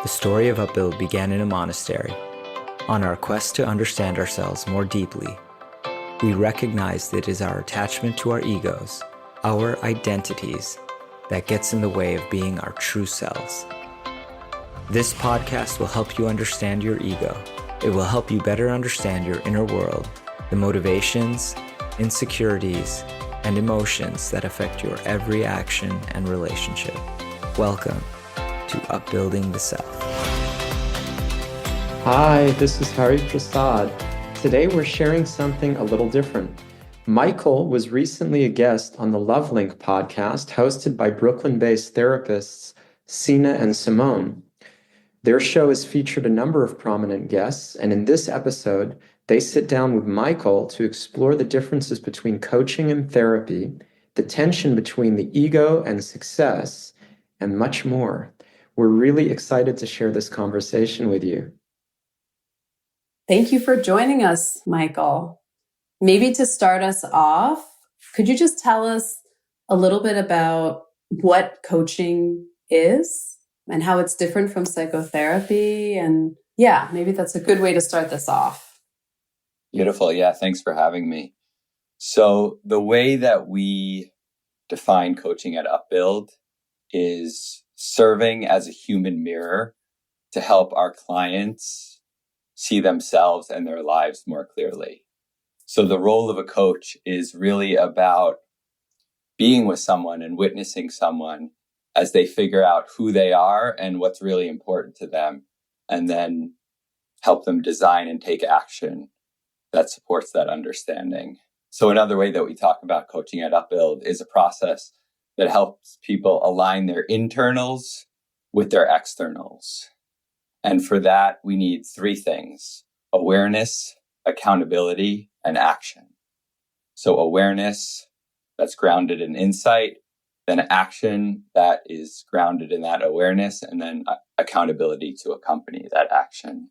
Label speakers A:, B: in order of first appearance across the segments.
A: The story of Upbuild began in a monastery. On our quest to understand ourselves more deeply, we recognize that it is our attachment to our egos, our identities, that gets in the way of being our true selves. This podcast will help you understand your ego. It will help you better understand your inner world, the motivations, insecurities, and emotions that affect your every action and relationship. Welcome to Upbuilding the Self.
B: Hi, this is Hari Prasad. Today we're sharing something a little different. Michael was recently a guest on the LoveLink podcast hosted by Brooklyn-based therapists Sina and Simone. Their show has featured a number of prominent guests, and in this episode, they sit down with Michael to explore the differences between coaching and therapy, the tension between the ego and success, and much more. We're really excited to share this conversation with you.
C: Thank you for joining us, Michael. Maybe to start us off, could you just tell us a little bit about what coaching is and how it's different from psychotherapy? And yeah, maybe that's a good way to start this off.
D: Beautiful. Yeah, thanks for having me. So the way that we define coaching at Upbuild is serving as a human mirror to help our clients see themselves and their lives more clearly. So the role of a coach is really about being with someone and witnessing someone as they figure out who they are and what's really important to them, and then help them design and take action that supports that understanding. So another way that we talk about coaching at Upbuild is a process that helps people align their internals with their externals. And for that, we need three things: awareness, accountability, and action. So awareness that's grounded in insight, then action that is grounded in that awareness, and then accountability to accompany that action.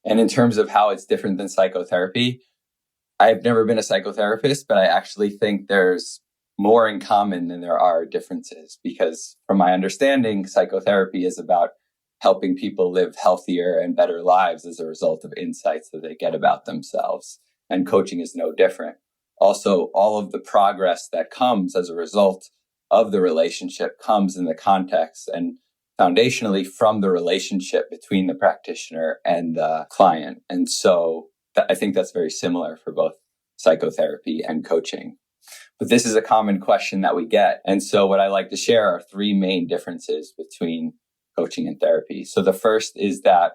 D: And in terms of how it's different than psychotherapy, I've never been a psychotherapist, but I actually think there's more in common than there are differences, because from my understanding, psychotherapy is about helping people live healthier and better lives as a result of insights that they get about themselves. And coaching is no different. Also, all of the progress that comes as a result of the relationship comes in the context and foundationally from the relationship between the practitioner and the client. And so I think that's very similar for both psychotherapy and coaching. But this is a common question that we get. And so what I like to share are three main differences between coaching and therapy. So the first is that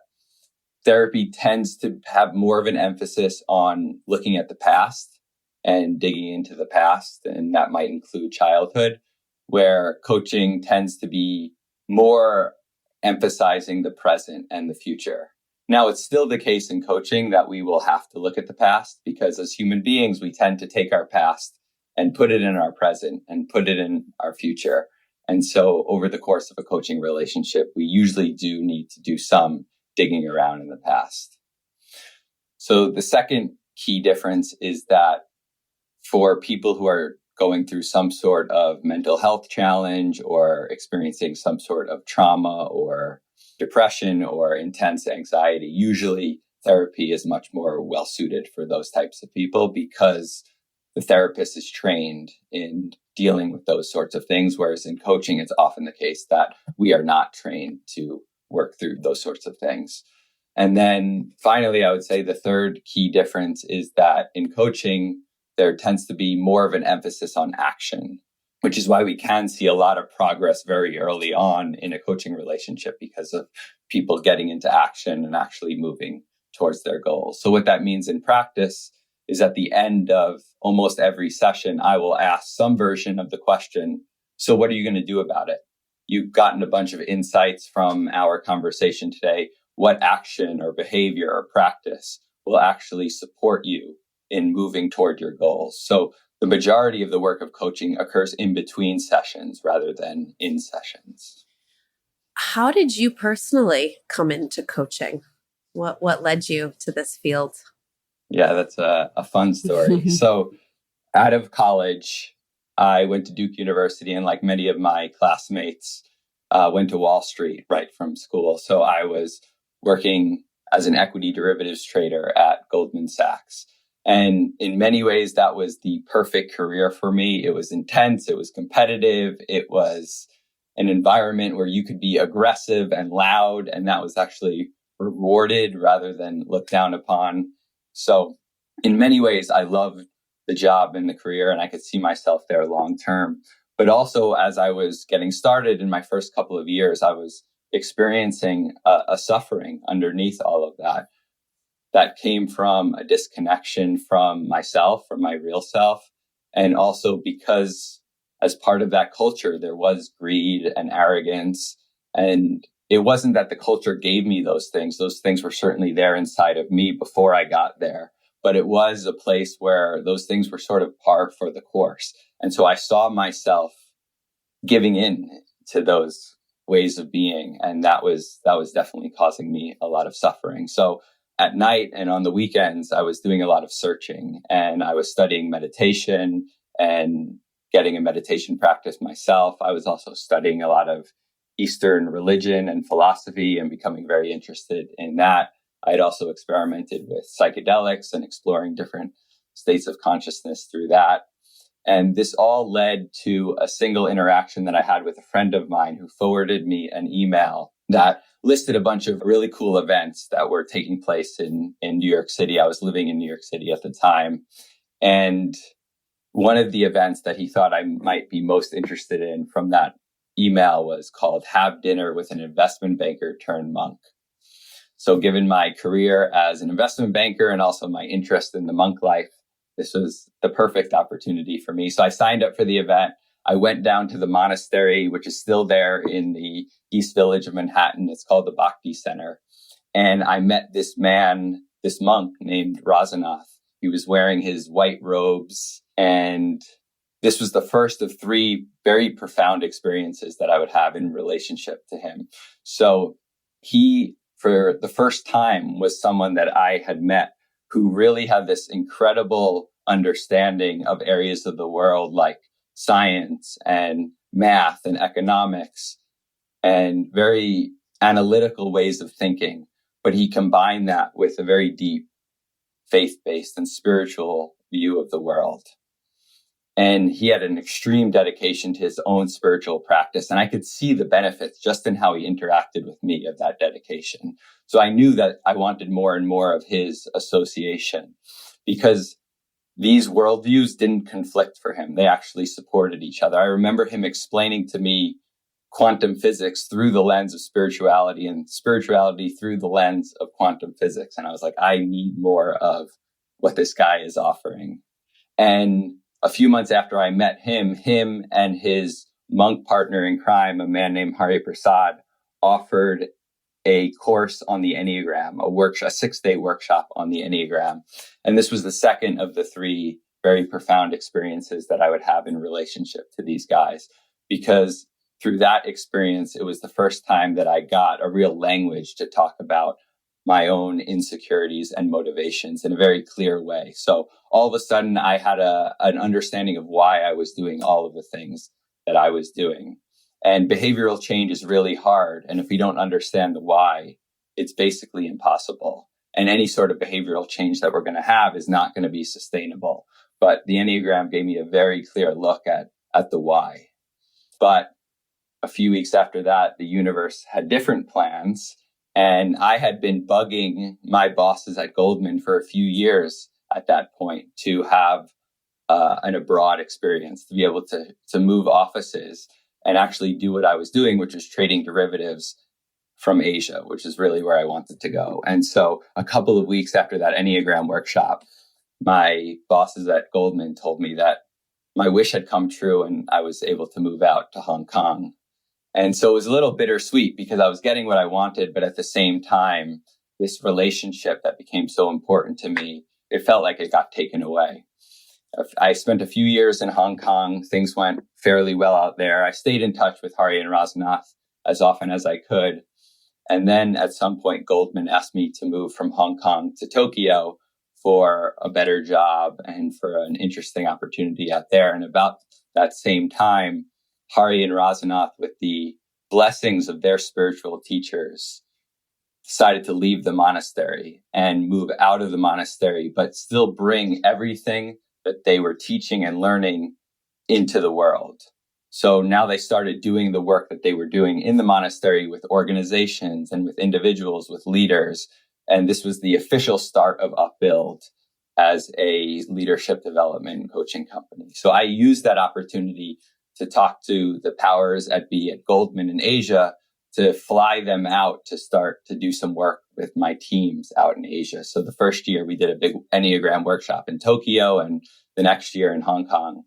D: therapy tends to have more of an emphasis on looking at the past and digging into the past, and that might include childhood, where coaching tends to be more emphasizing the present and the future. Now, it's still the case in coaching that we will have to look at the past, because as human beings, we tend to take our past and put it in our present and put it in our future. And so over the course of a coaching relationship, we usually do need to do some digging around in the past. So the second key difference is that for people who are going through some sort of mental health challenge or experiencing some sort of trauma or depression or intense anxiety, usually therapy is much more well suited for those types of people, because the therapist is trained in dealing with those sorts of things, whereas in coaching, it's often the case that we are not trained to work through those sorts of things. And then finally, I would say the third key difference is that in coaching, there tends to be more of an emphasis on action, which is why we can see a lot of progress very early on in a coaching relationship, because of people getting into action and actually moving towards their goals. So what that means in practice is at the end of almost every session, I will ask some version of the question, so what are you going to do about it? You've gotten a bunch of insights from our conversation today. What action or behavior or practice will actually support you in moving toward your goals? So the majority of the work of coaching occurs in between sessions rather than in sessions.
E: How did you personally come into coaching? What led you to this field?
D: Yeah, that's a fun story. So out of college, I went to Duke University, and like many of my classmates, went to Wall Street right from school. So I was working as an equity derivatives trader at Goldman Sachs. And in many ways, that was the perfect career for me. It was intense. It was competitive. It was an environment where you could be aggressive and loud. And that was actually rewarded rather than looked down upon. So in many ways, I loved the job and the career, and I could see myself there long term. But also, as I was getting started in my first couple of years, I was experiencing a suffering underneath all of that came from a disconnection from myself, from my real self. And also because as part of that culture, there was greed and arrogance. And it wasn't that the culture gave me those things. Those things were certainly there inside of me before I got there. But it was a place where those things were sort of par for the course. And so I saw myself giving in to those ways of being. And that was definitely causing me a lot of suffering. So at night and on the weekends, I was doing a lot of searching, and I was studying meditation and getting a meditation practice myself. I was also studying a lot of Eastern religion and philosophy and becoming very interested in that. I had also experimented with psychedelics and exploring different states of consciousness through that. And this all led to a single interaction that I had with a friend of mine who forwarded me an email that listed a bunch of really cool events that were taking place in New York City. I was living in New York City at the time. And one of the events that he thought I might be most interested in from that email was called Have Dinner with an Investment Banker Turned Monk. So given my career as an investment banker and also my interest in the monk life, this was the perfect opportunity for me. So I signed up for the event. I went down to the monastery, which is still there in the East Village of Manhattan. It's called the Bhakti Center. And I met this man, this monk named Razanath. He was wearing his white robes. And this was the first of 3 very profound experiences that I would have in relationship to him. So he, for the first time, was someone that I had met who really had this incredible understanding of areas of the world like science and math and economics and very analytical ways of thinking. But he combined that with a very deep faith-based and spiritual view of the world. And he had an extreme dedication to his own spiritual practice. And I could see the benefits just in how he interacted with me of that dedication. So I knew that I wanted more and more of his association because these worldviews didn't conflict for him. They actually supported each other. I remember him explaining to me quantum physics through the lens of spirituality and spirituality through the lens of quantum physics. And I was like, I need more of what this guy is offering. And a few months after I met him and his monk partner in crime, a man named Hari Prasad, offered a course on the Enneagram, a 6-day workshop on the Enneagram. And this was the second of the 3 very profound experiences that I would have in relationship to these guys, because through that experience, it was the first time that I got a real language to talk about my own insecurities and motivations in a very clear way. So all of a sudden, I had an understanding of why I was doing all of the things that I was doing. And behavioral change is really hard. And if we don't understand the why, it's basically impossible. And any sort of behavioral change that we're going to have is not going to be sustainable. But the Enneagram gave me a very clear look at the why. But a few weeks after that, the universe had different plans. And I had been bugging my bosses at Goldman for a few years at that point to have an abroad experience, to be able to move offices and actually do what I was doing, which was trading derivatives from Asia, which is really where I wanted to go. And so a couple of weeks after that Enneagram workshop, my bosses at Goldman told me that my wish had come true and I was able to move out to Hong Kong. And so it was a little bittersweet because I was getting what I wanted, but at the same time, this relationship that became so important to me, it felt like it got taken away. I spent a few years in Hong Kong. Things went fairly well out there. I stayed in touch with Hari and Razanath as often as I could. And then at some point, Goldman asked me to move from Hong Kong to Tokyo for a better job and for an interesting opportunity out there. And about that same time, Hari and Razanath, with the blessings of their spiritual teachers, decided to leave the monastery and move out of the monastery, but still bring everything that they were teaching and learning into the world. So now they started doing the work that they were doing in the monastery with organizations and with individuals, with leaders. And this was the official start of Upbuild as a leadership development and coaching company. So I used that opportunity to talk to the powers at be at Goldman in Asia, to fly them out to start to do some work with my teams out in Asia. So the first year we did a big Enneagram workshop in Tokyo, and the next year in Hong Kong.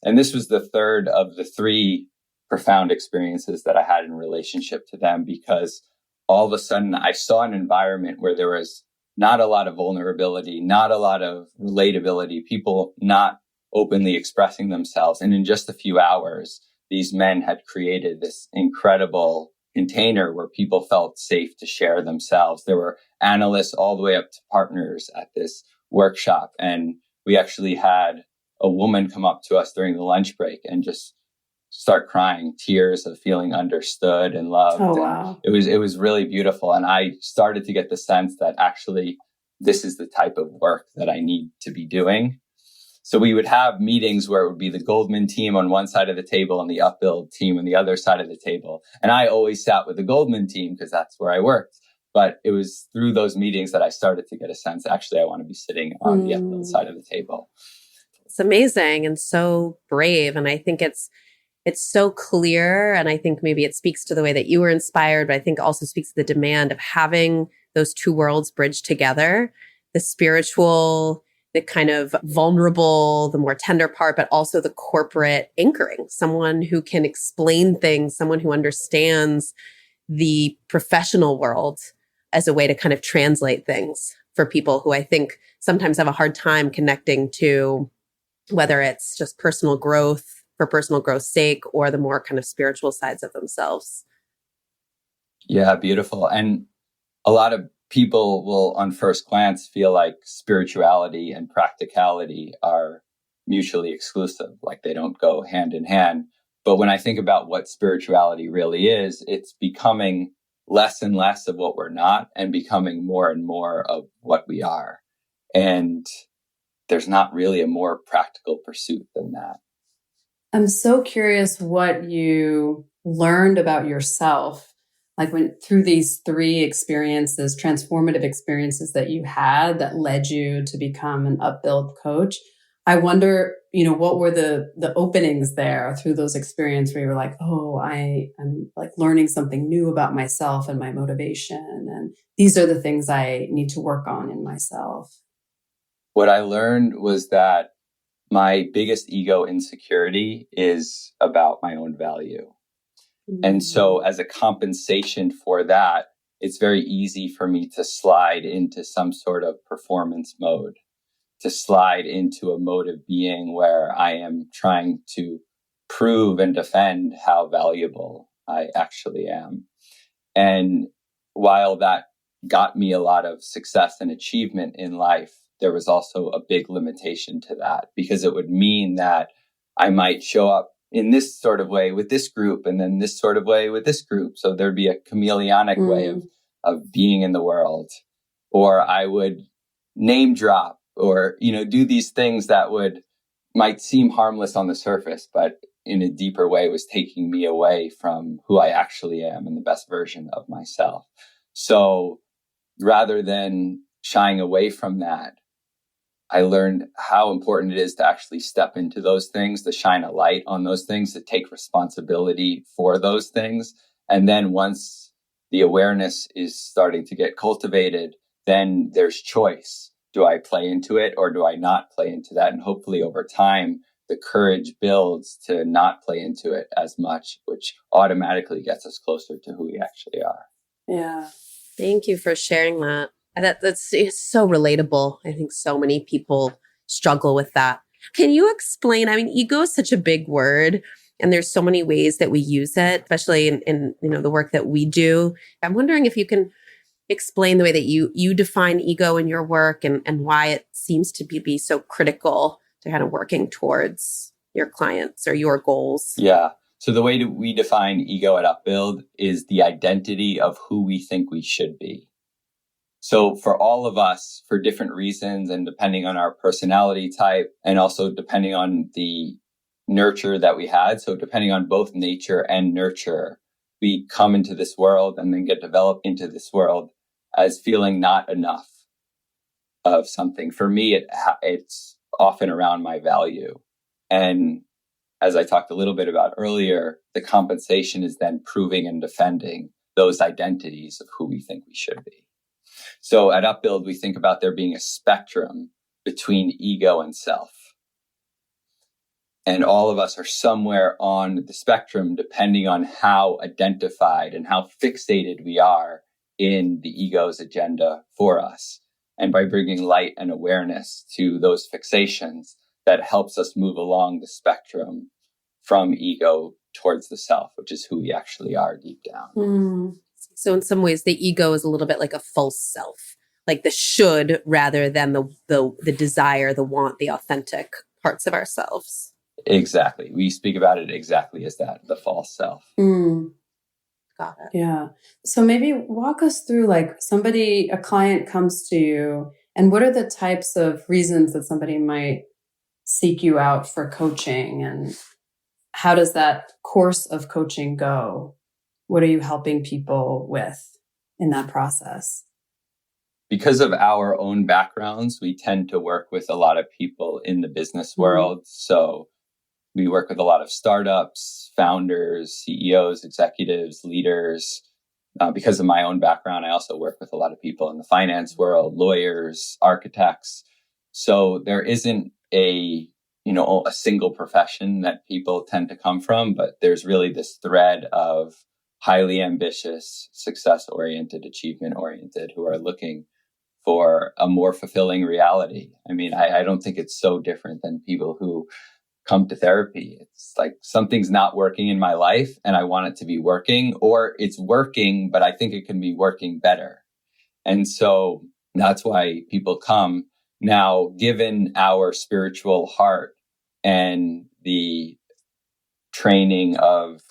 D: And this was the third of the three profound experiences that I had in relationship to them, because all of a sudden I saw an environment where there was not a lot of vulnerability, not a lot of relatability, people not openly expressing themselves. And in just a few hours, these men had created this incredible container where people felt safe to share themselves. There were analysts all the way up to partners at this workshop. And we actually had a woman come up to us during the lunch break and just start crying, tears of feeling understood and loved.
C: Oh, wow.
D: And it was really beautiful. And I started to get the sense that actually this is the type of work that I need to be doing. So we would have meetings where it would be the Goldman team on one side of the table and the Upbuild team on the other side of the table. And I always sat with the Goldman team because that's where I worked. But it was through those meetings that I started to get a sense, actually, I want to be sitting on the Upbuild side of the table.
E: It's amazing and so brave. And I think it's so clear. And I think maybe it speaks to the way that you were inspired, but I think also speaks to the demand of having those two worlds bridged together, the spiritual, the kind of vulnerable, the more tender part, but also the corporate anchoring, someone who can explain things, someone who understands the professional world as a way to kind of translate things for people who I think sometimes have a hard time connecting to, whether it's just personal growth for personal growth's sake or the more kind of spiritual sides of themselves.
D: Yeah, beautiful. And a lot of people will, on first glance, feel like spirituality and practicality are mutually exclusive, like they don't go hand in hand. But when I think about what spirituality really is, it's becoming less and less of what we're not and becoming more and more of what we are. And there's not really a more practical pursuit than that.
C: I'm so curious what you learned about yourself, like when through these three experiences, transformative experiences that you had that led you to become an Upbuild coach. I wonder, what were the openings there through those experiences where you were like, oh, I'm like learning something new about myself and my motivation. And these are the things I need to work on in myself.
D: What I learned was that my biggest ego insecurity is about my own value. Mm-hmm. And so as a compensation for that, it's very easy for me to slide into some sort of performance mode, to slide into a mode of being where I am trying to prove and defend how valuable I actually am. And while that got me a lot of success and achievement in life, there was also a big limitation to that, because it would mean that I might show up in this sort of way with this group and then this sort of way with this group. So there'd be a chameleonic way of being in the world. Or I would name drop or, do these things that might seem harmless on the surface, but in a deeper way was taking me away from who I actually am and the best version of myself. So rather than shying away from that, I learned how important it is to actually step into those things, to shine a light on those things, to take responsibility for those things. And then once the awareness is starting to get cultivated, then there's choice. Do I play into it or do I not play into that? And hopefully over time, the courage builds to not play into it as much, which automatically gets us closer to who we actually are.
C: Yeah.
E: Thank you for sharing that. That's so relatable. I think so many people struggle with that. Can you explain? I mean, ego is such a big word, and there's so many ways that we use it, especially in the work that we do. I'm wondering if you can explain the way that you define ego in your work and why it seems to be so critical to kind of working towards your clients or your goals.
D: Yeah. So the way that we define ego at Upbuild is the identity of who we think we should be. So for all of us, for different reasons and depending on our personality type and also depending on the nurture that we had, so depending on both nature and nurture, we come into this world and then get developed into this world as feeling not enough of something. For me, it's often around my value. And as I talked a little bit about earlier, the compensation is then proving and defending those identities of who we think we should be. So at Upbuild, we think about there being a spectrum between ego and self. And all of us are somewhere on the spectrum, depending on how identified and how fixated we are in the ego's agenda for us. And by bringing light and awareness to those fixations, that helps us move along the spectrum from ego towards the self, which is who we actually are deep down.
C: Mm.
E: So in some ways, the ego is a little bit like a false self, like the should rather than the desire, the want, the authentic parts of ourselves.
D: Exactly. We speak about it exactly as that, the false self.
C: Mm.
E: Got it.
C: Yeah. So maybe walk us through, like, a client comes to you, and what are the types of reasons that somebody might seek you out for coaching, and how does that course of coaching go? What are you helping people with in that process?
D: Because of our own backgrounds, we tend to work with a lot of people in the business world. So we work with a lot of startups, founders, CEOs, executives, leaders. Because of my own background, I also work with a lot of people in the finance world, lawyers, architects. So there isn't a single profession that people tend to come from, but there's really this thread of highly ambitious, success-oriented, achievement-oriented who are looking for a more fulfilling reality. I mean, I don't think it's so different than people who come to therapy. It's like something's not working in my life and I want it to be working, or it's working, but I think it can be working better. And so that's why people come. Now, given our spiritual heart and the training of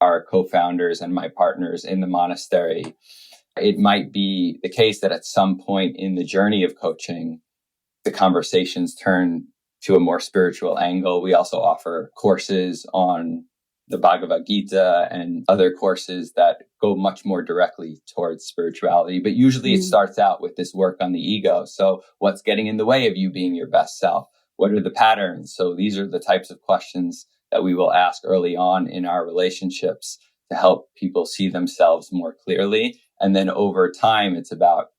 D: our co-founders and my partners in the monastery, it might be the case that at some point in the journey of coaching, the conversations turn to a more spiritual angle. We also offer courses on the Bhagavad Gita and other courses that go much more directly towards spirituality. But usually it starts out with this work on the ego. So what's getting in the way of you being your best self? What are the patterns? So these are the types of questions that we will ask early on in our relationships to help people see themselves more clearly. And then over time, it's about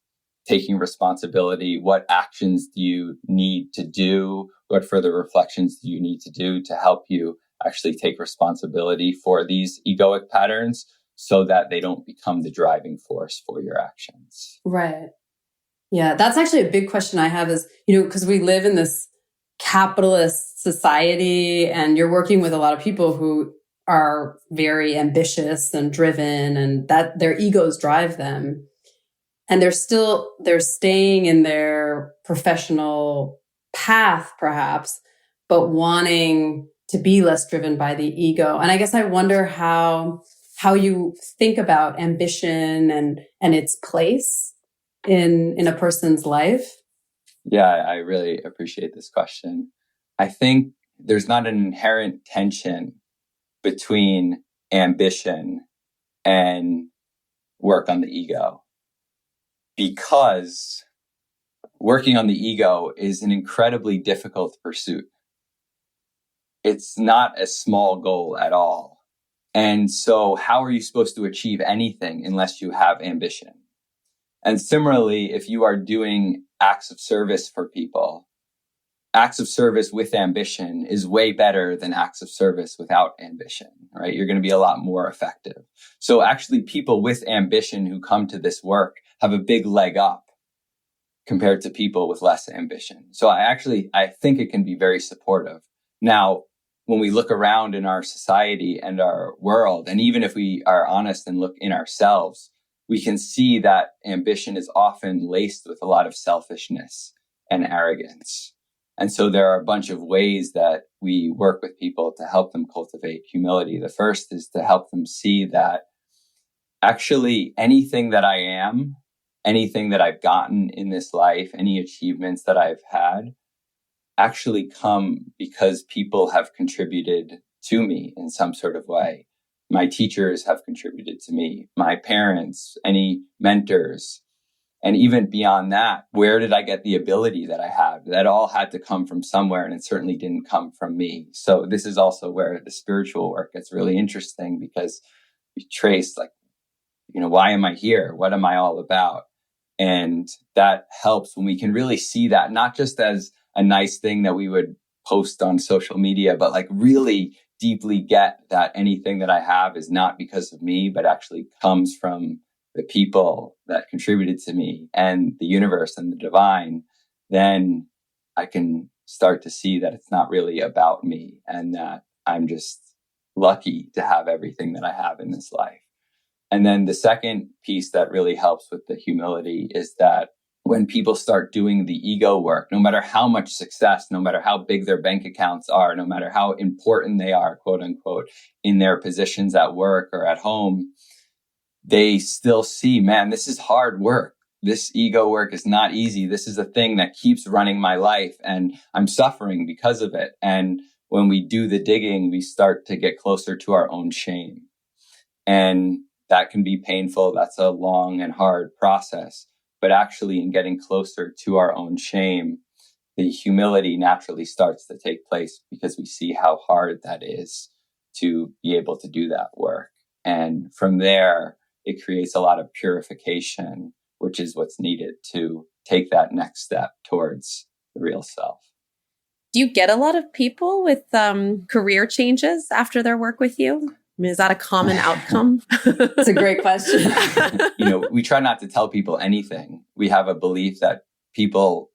D: taking responsibility. What actions do you need to do? What further reflections do you need to do to help you actually take responsibility for these egoic patterns so that they don't become the driving force for your actions?
C: Right. Yeah, that's actually a big question I have is, because we live in this capitalist society and you're working with a lot of people who are very ambitious and driven, and that their egos drive them. And they're staying in their professional path, perhaps, but wanting to be less driven by the ego. And I guess I wonder how you think about ambition and its place in a person's life.
D: Yeah, I really appreciate this question. I think there's not an inherent tension between ambition and work on the ego, because working on the ego is an incredibly difficult pursuit. It's not a small goal at all. And so how are you supposed to achieve anything unless you have ambition? And similarly, if you are doing acts of service for people, acts of service with ambition is way better than acts of service without ambition, right? You're going to be a lot more effective. So actually, people with ambition who come to this work have a big leg up compared to people with less ambition. So I think it can be very supportive. Now, when we look around in our society and our world, and even if we are honest and look in ourselves, we can see that ambition is often laced with a lot of selfishness and arrogance. And so there are a bunch of ways that we work with people to help them cultivate humility. The first is to help them see that actually anything that I am, anything that I've gotten in this life, any achievements that I've had actually come because people have contributed to me in some sort of way. My teachers have contributed to me, my parents, any mentors. And even beyond that, where did I get the ability that I have? That all had to come from somewhere, and it certainly didn't come from me. So this is also where the spiritual work gets really interesting, because we trace why am I here? What am I all about? And that helps when we can really see that, not just as a nice thing that we would post on social media, but really deeply get that anything that I have is not because of me, but actually comes from the people that contributed to me and the universe and the divine. Then I can start to see that it's not really about me, and that I'm just lucky to have everything that I have in this life. And then the second piece that really helps with the humility is that when people start doing the ego work, no matter how much success, no matter how big their bank accounts are, no matter how important they are, quote unquote, in their positions at work or at home, they still see, man, this is hard work. This ego work is not easy. This is a thing that keeps running my life, and I'm suffering because of it. And when we do the digging, we start to get closer to our own shame. And that can be painful. That's a long and hard process. But actually, in getting closer to our own shame, the humility naturally starts to take place, because we see how hard that is to be able to do that work. And from there, it creates a lot of purification, which is what's needed to take that next step towards the real self.
E: Do you get a lot of people with career changes after their work with you? I mean, is that a common outcome?
C: That's a great question.
D: We try not to tell people anything. We have a belief that people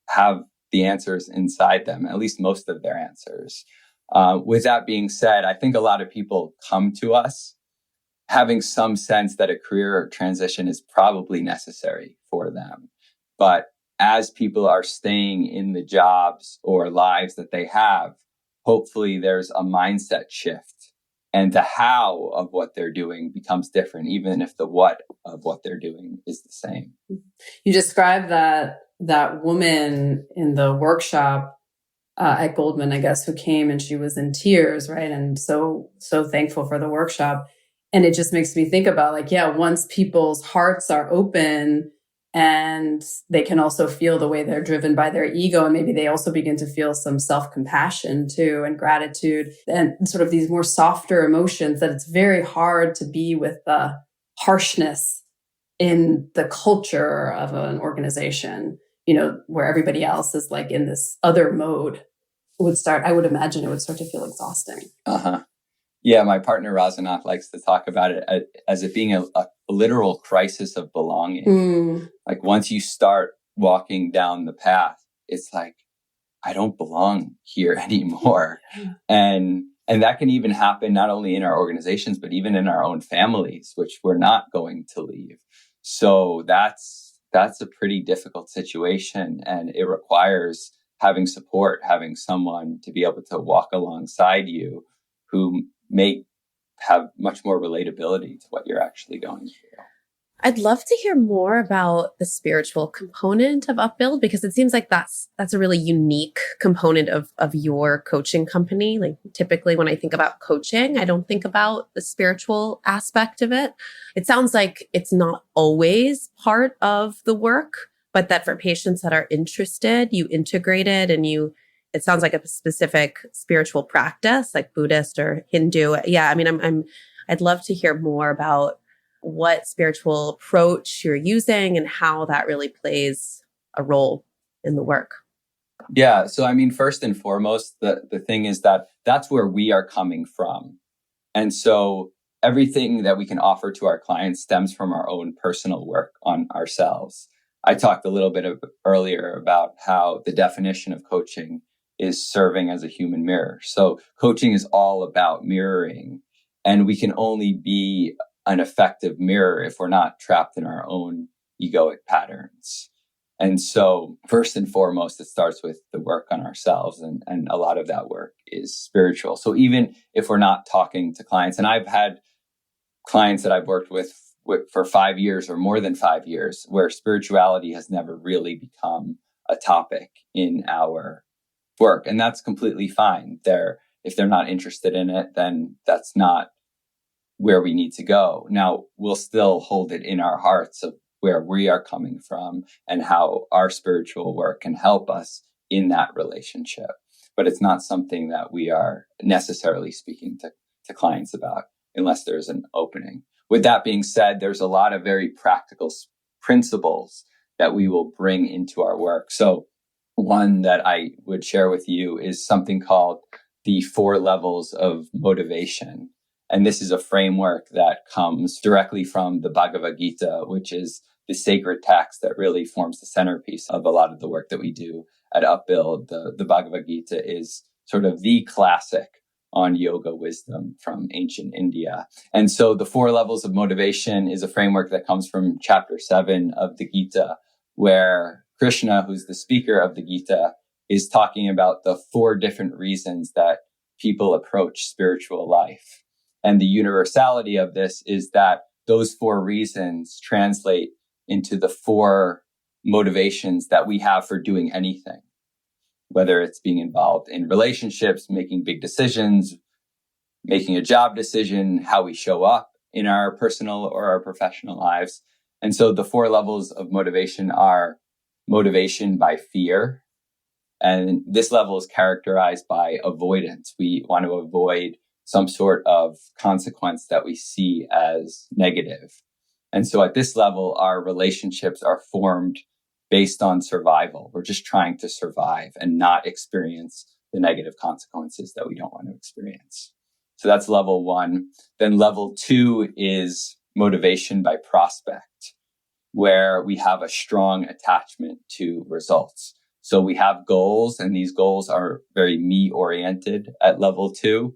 D: have the answers inside them, at least most of their answers. With that being said, I think a lot of people come to us having some sense that a career transition is probably necessary for them. But as people are staying in the jobs or lives that they have, hopefully there's a mindset shift, and the how of what they're doing becomes different, even if the what of what they're doing is the same.
C: You described that woman in the workshop at Goldman, I guess, who came and she was in tears, right? And so thankful for the workshop. And it just makes me think about once people's hearts are open and they can also feel the way they're driven by their ego, and maybe they also begin to feel some self-compassion too, and gratitude, and sort of these more softer emotions, that it's very hard to be with the harshness in the culture of an organization, where everybody else is in this other mode. I would imagine it would start to feel exhausting.
D: Uh-huh. Yeah, my partner Razanath likes to talk about it as it being a literal crisis of belonging. Once you start walking down the path, it's I don't belong here anymore. And that can even happen not only in our organizations, but even in our own families, which we're not going to leave. So that's a pretty difficult situation, and it requires having support, having someone to be able to walk alongside you who may have much more relatability to what you're actually going through.
E: I'd love to hear more about the spiritual component of Upbuild, because it seems like that's a really unique component of your coaching company. Typically when I think about coaching, I don't think about the spiritual aspect of it. It sounds like it's not always part of the work, but that for patients that are interested, you integrate it, and it sounds like a specific spiritual practice, like Buddhist or Hindu. Yeah, I mean, I'd love to hear more about what spiritual approach you're using and how that really plays a role in the work.
D: Yeah. So, I mean, first and foremost, the thing is that that's where we are coming from. And so everything that we can offer to our clients stems from our own personal work on ourselves. I talked a little bit earlier about how the definition of coaching is serving as a human mirror. So coaching is all about mirroring, and we can only be an effective mirror if we're not trapped in our own egoic patterns. And so first and foremost, it starts with the work on ourselves. And a lot of that work is spiritual. So even if we're not talking to clients, and I've had clients that I've worked with for 5 years or more than 5 years, where spirituality has never really become a topic in our work. And that's completely fine. If they're not interested in it, then that's not where we need to go. Now, we'll still hold it in our hearts of where we are coming from and how our spiritual work can help us in that relationship. But it's not something that we are necessarily speaking to clients about unless there's an opening. With that being said, there's a lot of very practical principles that we will bring into our work. So one that I would share with you is something called the 4 levels of motivation. And this is a framework that comes directly from the Bhagavad Gita, which is the sacred text that really forms the centerpiece of a lot of the work that we do at Upbuild. The Bhagavad Gita is sort of the classic on yoga wisdom from ancient India. And so the 4 levels of motivation is a framework that comes from chapter 7 of the Gita, where Krishna, who's the speaker of the Gita, is talking about the 4 different reasons that people approach spiritual life. And the universality of this is that those 4 reasons translate into the 4 motivations that we have for doing anything, whether it's being involved in relationships, making big decisions, making a job decision, how we show up in our personal or our professional lives. And so the 4 levels of motivation are motivation by fear. And this level is characterized by avoidance. We want to avoid some sort of consequence that we see as negative. And so at this level, our relationships are formed based on survival. We're just trying to survive and not experience the negative consequences that we don't want to experience. So that's level 1. Then level 2 is motivation by prospect, where we have a strong attachment to results. So we have goals, and these goals are very me-oriented at level 2.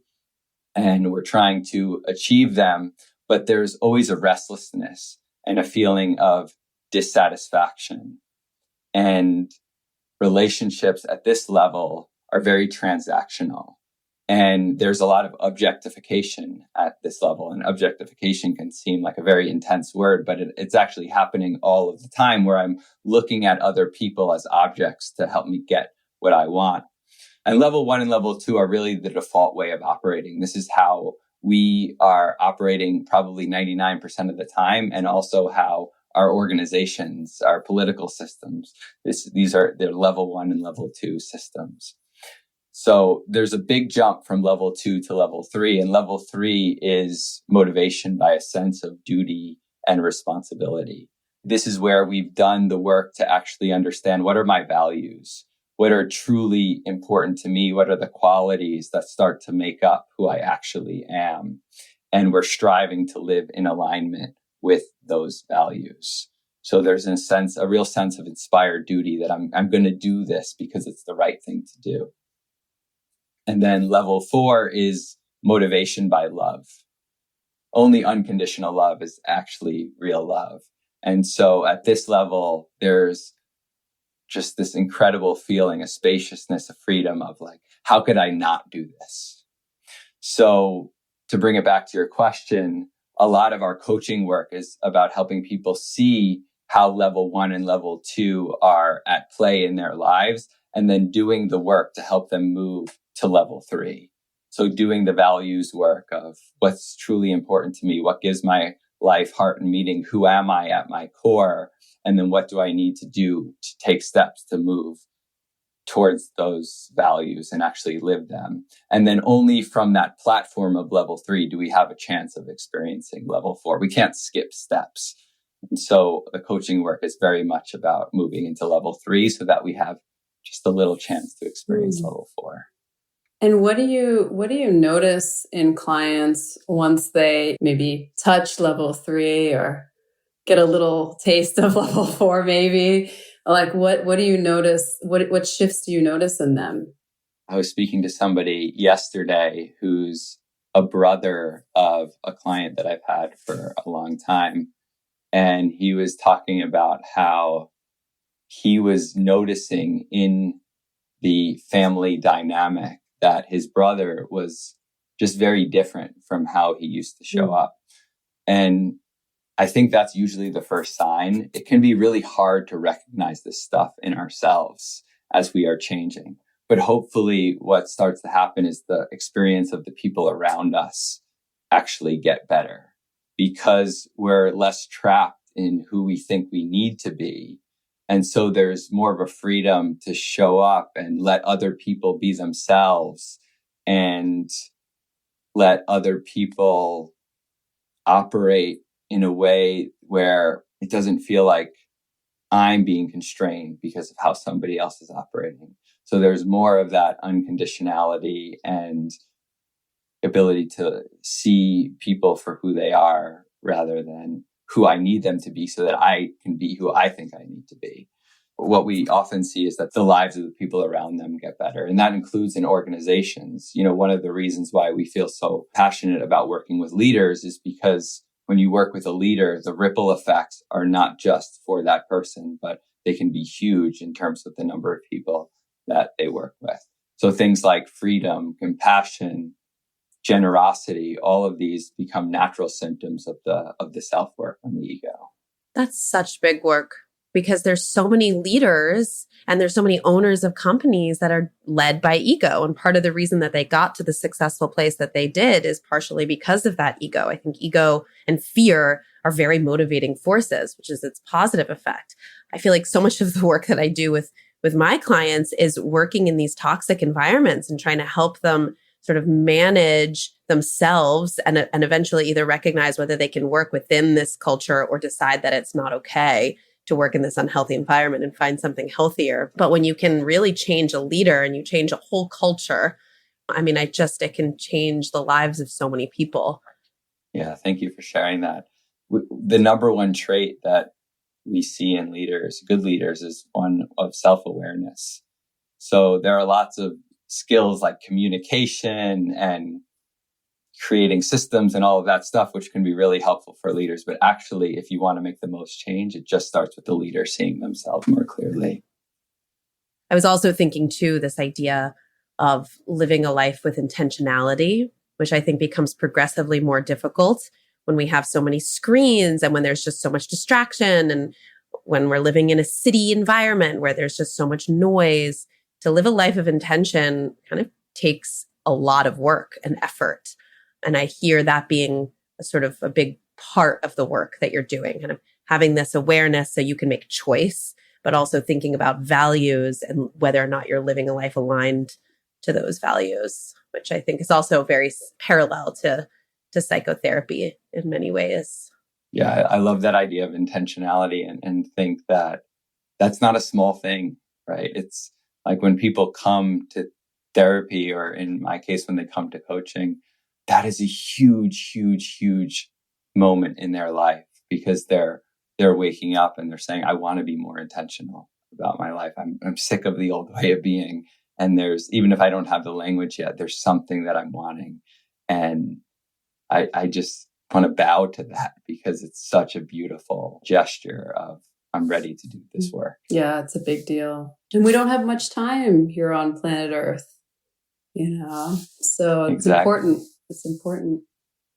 D: And we're trying to achieve them, but there's always a restlessness and a feeling of dissatisfaction. And relationships at this level are very transactional. And there's a lot of objectification at this level. And objectification can seem like a very intense word, but it's actually happening all of the time, where I'm looking at other people as objects to help me get what I want. And level 1 and level 2 are really the default way of operating. This is how we are operating probably 99% of the time, and also how our organizations, our political systems, they're level 1 and level 2 systems. So there's a big jump from level 2 to level 3, and level 3 is motivation by a sense of duty and responsibility. This is where we've done the work to actually understand, what are my values? What are truly important to me? What are the qualities that start to make up who I actually am? And we're striving to live in alignment with those values. So there's a real sense of inspired duty that I'm going to do this because it's the right thing to do. And then level 4 is motivation by love. Only unconditional love is actually real love. And so at this level, there's just this incredible feeling, a spaciousness, a freedom of like, how could I not do this? So to bring it back to your question, a lot of our coaching work is about helping people see how level 1 and level 2 are at play in their lives, and then doing the work to help them move to level 3. So doing the values work of what's truly important to me, what gives my life heart and meaning, who am I at my core, and then what do I need to do to take steps to move towards those values and actually live them. And then only from that platform of level 3 do we have a chance of experiencing level 4. We can't skip steps. And so the coaching work is very much about moving into level 3 so that we have just a little chance to experience level 4.
C: And what do you notice in clients once they maybe touch level 3 or get a little taste of level 4 maybe? Like what do you notice? What shifts do you notice in them?
D: I was speaking to somebody yesterday who's a brother of a client that I've had for a long time. And he was talking about how he was noticing in the family dynamic that his brother was just very different from how he used to show up. And I think that's usually the first sign. It can be really hard to recognize this stuff in ourselves as we are changing. But hopefully what starts to happen is the experience of the people around us actually get better because we're less trapped in who we think we need to be. And so there's more of a freedom to show up and let other people be themselves and let other people operate in a way where it doesn't feel like I'm being constrained because of how somebody else is operating. So there's more of that unconditionality and ability to see people for who they are rather than who I need them to be so that I can be who I think I need to be. What we often see is that the lives of the people around them get better. And that includes in organizations. You know, one of the reasons why we feel so passionate about working with leaders is because when you work with a leader, the ripple effects are not just for that person, but they can be huge in terms of the number of people that they work with. So things like freedom, compassion, generosity, all of these become natural symptoms of the self-work and the ego.
E: That's such big work because there's so many leaders and there's so many owners of companies that are led by ego. And part of the reason that they got to the successful place that they did is partially because of that ego. I think ego and fear are very motivating forces, which is its positive effect. I feel like so much of the work that I do with my clients is working in these toxic environments and trying to help them sort of manage themselves and eventually either recognize whether they can work within this culture or decide that it's not okay to work in this unhealthy environment and find something healthier. But when you can really change a leader and you change a whole culture, I mean, it can change the lives of so many people.
D: Yeah, thank you for sharing that. The number one trait that we see in leaders, good leaders, is one of self-awareness. So there are lots of skills like communication and creating systems and all of that stuff, which can be really helpful for leaders. But actually, if you want to make the most change, it just starts with the leader seeing themselves more clearly.
E: I was also thinking too, this idea of living a life with intentionality, which I think becomes progressively more difficult when we have so many screens and when there's just so much distraction and when we're living in a city environment where there's just so much noise. To live a life of intention kind of takes a lot of work and effort. And I hear that being a sort of a big part of the work that you're doing, kind of having this awareness so you can make choice, but also thinking about values and whether or not you're living a life aligned to those values, which I think is also very parallel to psychotherapy in many ways.
D: Yeah, I love that idea of intentionality and think that that's not a small thing, right? It's like when people come to therapy, or in my case, when they come to coaching, that is a huge, huge, huge moment in their life because they're waking up and they're saying, I want to be more intentional about my life. I'm sick of the old way of being. And there's, even if I don't have the language yet, there's something that I'm wanting. And I just want to bow to that because it's such a beautiful gesture of I'm ready to do this work.
C: Yeah, it's a big deal. And we don't have much time here on planet Earth, you know, so it's important. It's important.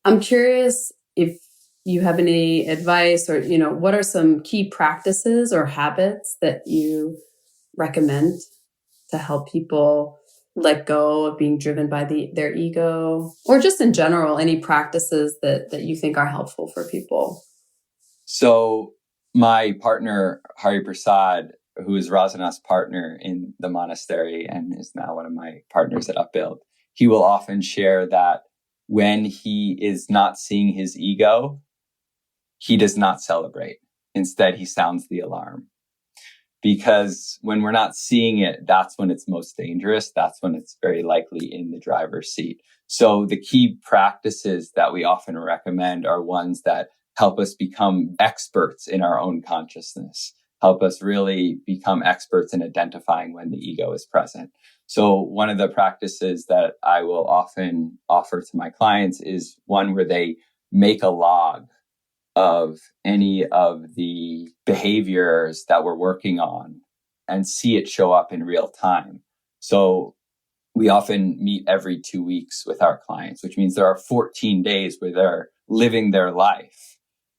C: I'm curious if you have any advice or, you know, what are some key practices or habits that you recommend to help people let go of being driven by their ego, or just in general, any practices that you think are helpful for people?
D: So my partner, Hari Prasad, who is Rasana's partner in the monastery and is now one of my partners at Upbuild, he will often share that when he is not seeing his ego, he does not celebrate. Instead, he sounds the alarm. Because when we're not seeing it, that's when it's most dangerous. That's when it's very likely in the driver's seat. So the key practices that we often recommend are ones that help us become experts in our own consciousness, help us really become experts in identifying when the ego is present. So one of the practices that I will often offer to my clients is one where they make a log of any of the behaviors that we're working on and see it show up in real time. So we often meet every 2 weeks with our clients, which means there are 14 days where they're living their life.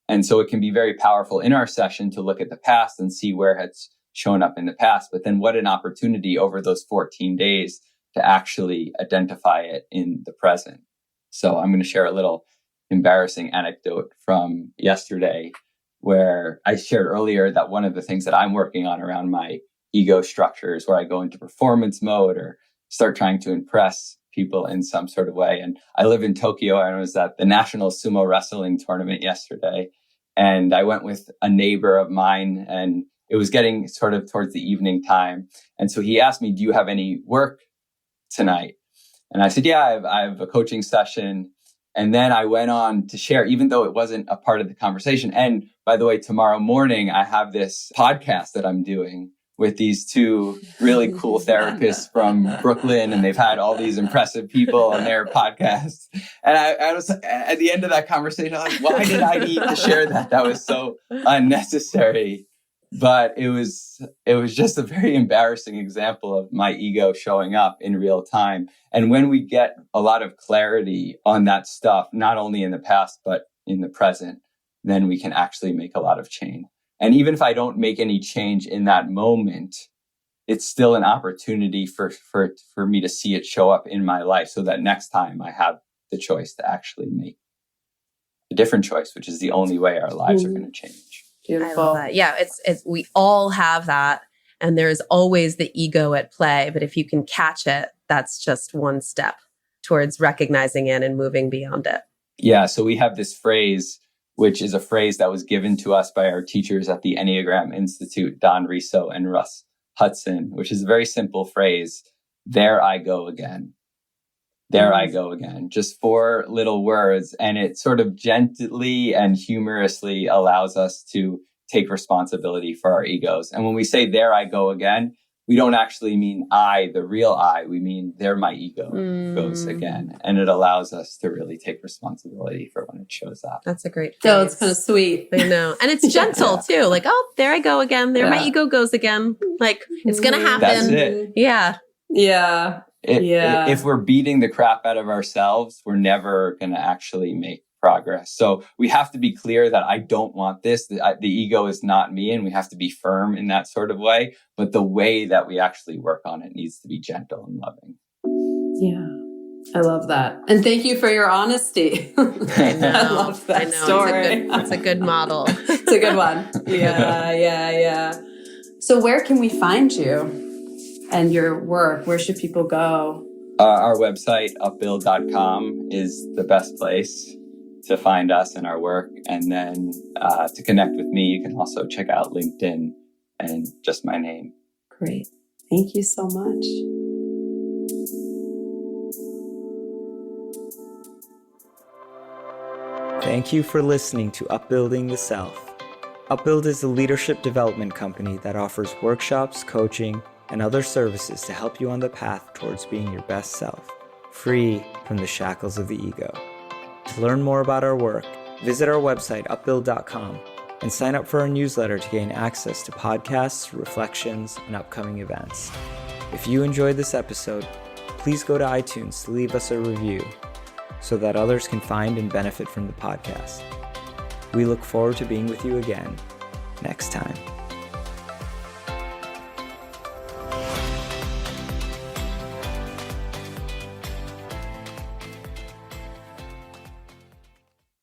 D: And so it can be very powerful in our session to look at the past and see where it's shown up in the past. But then what an opportunity over those 14 days to actually identify it in the present. So I'm going to share a little embarrassing anecdote from yesterday, where I shared earlier that one of the things that I'm working on around my ego structure is where I go into performance mode or start trying to impress people in some sort of way. And I live in Tokyo. I was at the National Sumo Wrestling Tournament yesterday, and I went with a neighbor of mine, and it was getting sort of towards the evening time. And so he asked me, "Do you have any work tonight?" And I said, "Yeah, I have a coaching session." And then I went on to share, even though it wasn't a part of the conversation. And by the way, tomorrow morning, I have this podcast that I'm doing with these two really cool therapists from Brooklyn. And they've had all these impressive people on their podcasts. And I was at the end of that conversation, I was like, why did I need to share that? That was so unnecessary. But it was just a very embarrassing example of my ego showing up in real time. And when we get a lot of clarity on that stuff, not only in the past, but in the present, then we can actually make a lot of change. And even if I don't make any change in that moment, it's still an opportunity for me to see it show up in my life, so that next time I have the choice to actually make a different choice, which is the only way our lives are going to change.
C: Beautiful.
E: I love that. Yeah, it's we all have that, and there's always the ego at play. But if you can catch it, that's just one step towards recognizing it and moving beyond it.
D: Yeah. So we have this phrase, which is a phrase that was given to us by our teachers at the Enneagram Institute, Don Riso and Russ Hudson, which is a very simple phrase. There I go again. There I go again. Just 4 little words. And it sort of gently and humorously allows us to take responsibility for our egos. And when we say there I go again, we don't actually mean I, the real I. We mean there my ego goes again. And it allows us to really take responsibility for when it shows up.
E: That's a great phrase.
C: Oh, it's kind of sweet.
E: I know. And it's gentle too. Like, oh, there I go again. There my ego goes again. Like, it's going to happen.
D: That's it.
E: Yeah.
C: Yeah.
D: If we're beating the crap out of ourselves, we're never going to actually make progress. So we have to be clear that I don't want this. The ego is not me, and we have to be firm in that sort of way. But the way that we actually work on it needs to be gentle and loving.
C: Yeah. I love that. And thank you for your honesty.
E: I know.
C: I love that story.
E: It's a good model.
C: It's a good one. Yeah. So where can we find you and your work? Where should people go?
D: Our website, upbuild.com, is the best place to find us and our work. And then to connect with me, you can also check out LinkedIn and just my name.
C: Great. Thank you so much.
A: Thank you for listening to Upbuilding the Self. Upbuild is a leadership development company that offers workshops, coaching, and other services to help you on the path towards being your best self, free from the shackles of the ego. To learn more about our work, visit our website, upbuild.com, and sign up for our newsletter to gain access to podcasts, reflections, and upcoming events. If you enjoyed this episode, please go to iTunes to leave us a review so that others can find and benefit from the podcast. We look forward to being with you again next time.